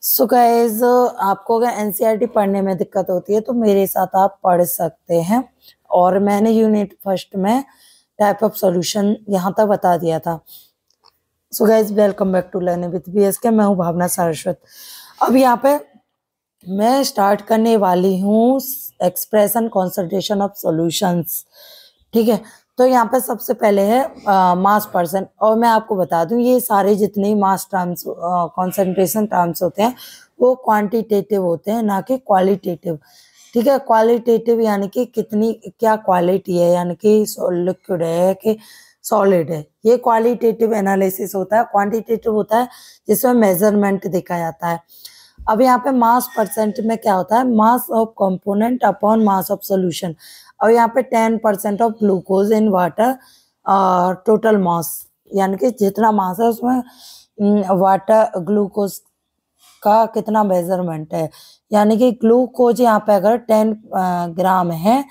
So guys, आपको अगर NCERT पढ़ने में दिक्कत होती है तो मेरे साथ आप पढ़ सकते हैं। और मैंने यूनिट फर्स्ट में टाइप ऑफ सॉल्यूशन यहाँ तक बता दिया था। So guys, welcome back to learning with BSK. मैं हूँ भावना सारस्वत। अब यहाँ पे मैं स्टार्ट करने वाली हूँ एक्सप्रेशन कंसंट्रेशन ऑफ सॉल्यूशंस। ठीक है, तो यहाँ पे सबसे पहले है मास परसेंट। और मैं आपको बता दूं, ये सारे जितने मास टर्म्स कंसंट्रेशन टर्म्स होते हैं वो क्वांटिटेटिव होते हैं, ना कि क्वालिटेटिव। ठीक है, क्वालिटेटिव यानी कि कितनी क्या क्वालिटी है, यानी कि लिक्विड है कि सॉलिड है। ये क्वालिटेटिव एनालिसिस होता है। क्वांटिटेटिव होता है जिसमें मेजरमेंट देखा जाता है। अब यहाँ पे मास परसेंट में क्या होता है, mass of component upon mass of solution. और यहाँ पे 10% of glucose in water total mass, यानी कि जितना मास है उसमें वाटर ग्लूकोज का कितना मेजरमेंट है। यानी कि ग्लूकोज यहाँ पे अगर 10 ग्राम है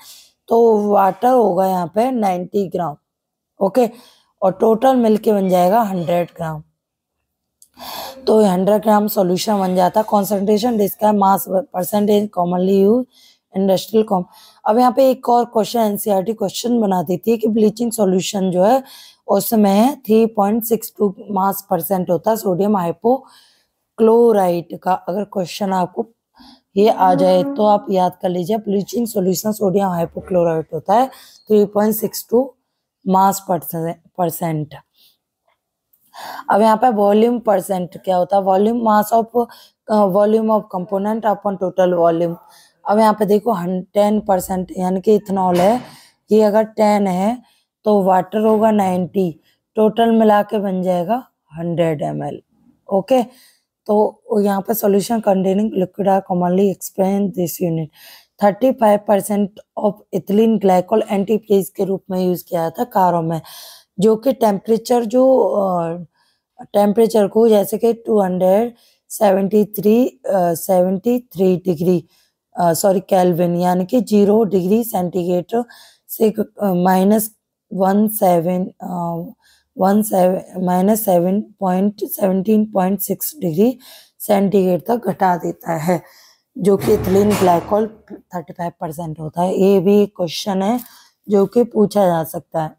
तो वाटर होगा यहाँ पे 90 ग्राम। ओके, और टोटल मिलके बन जाएगा 100 ग्राम। तो 100 ग्राम सॉल्यूशन बन जाता है। Concentration describe mass percentage commonly use industrial com. अब यहाँ पे एक और क्वेश्चन एनसीईआरटी क्वेश्चन बना देती है कि ब्लीचिंग सॉल्यूशन जो है उसमें 3.62 मास परसेंट होता है सोडियम हाइपोक्लोराइट का। अगर क्वेश्चन आपको ये आ जाए तो आप याद कर लीजिए, ब्लीचिंग सॉल्यूशन सोडियम हाइपोक्लोराइट होता है 3.62 मास परसेंट। अब यहाँ पे वॉल्यूम परसेंट क्या होता है, volume mass of volume of component upon total volume. अब यहाँ पे देखो 10% यानी कि इथेनॉल है, ये अगर 10 है तो वाटर होगा 90, टोटल मिला के बन जाएगा 100 ml। ओके, तो यहाँ पे solution containing liquid are commonly explain this unit. 35% of ethylene glycol antifreeze के रूप में यूज किया जाता है कारों में, जो कि टेम्परेचर को जैसे कि 273 डिग्री केल्विन यानी कि 0 डिग्री सेंटीग्रेड से -17.6 डिग्री सेंटीग्रेड तक घटा देता है, जो कि इथिलीन ग्लाइकोल 35% होता है। ये भी एक क्वेश्चन है जो कि पूछा जा सकता है।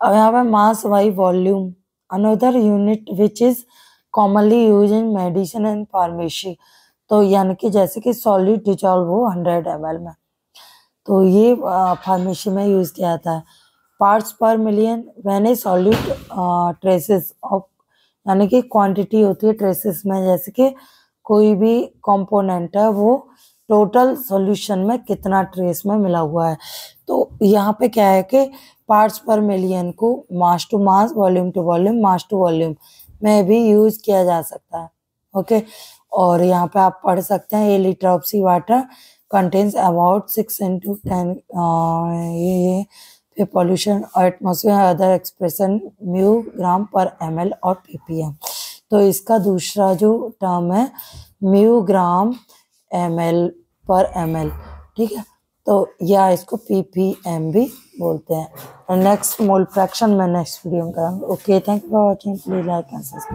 अब यहाँ पे mass by volume, another unit which is commonly use in medicine and pharmacy. तो यानी कि जैसे कि सॉलिड डिजॉल्व हो 100 ml में, तो ये फार्मेसी में यूज किया जाता है। पार्ट्स पर million when A solid traces of, यानी कि क्वांटिटी होती है ट्रेसेस में, जैसे कि कोई भी कंपोनेंट है वो टोटल सॉल्यूशन में कितना ट्रेस में मिला हुआ है। तो यहाँ पे क्या है कि पार्ट्स पर मिलियन को mass to mass, volume to volume, mass to volume में भी यूज किया जा सकता है। ओके, और यहाँ पे आप पढ़ सकते हैं, a litre of sea water contains about 6 × 10 ये पॉल्यूशन और atmosphere other expression mu gram per ml और ppm। तो इसका दूसरा जो टर्म है म्यू ग्राम ml पर ml। ठीक है, तो या इसको ppm भी बोलते हैं। नेक्स्ट मोल फ्रैक्शन में नेक्स्ट वीडियो में करेंगे। Okay, thank you for watching, please like and subscribe.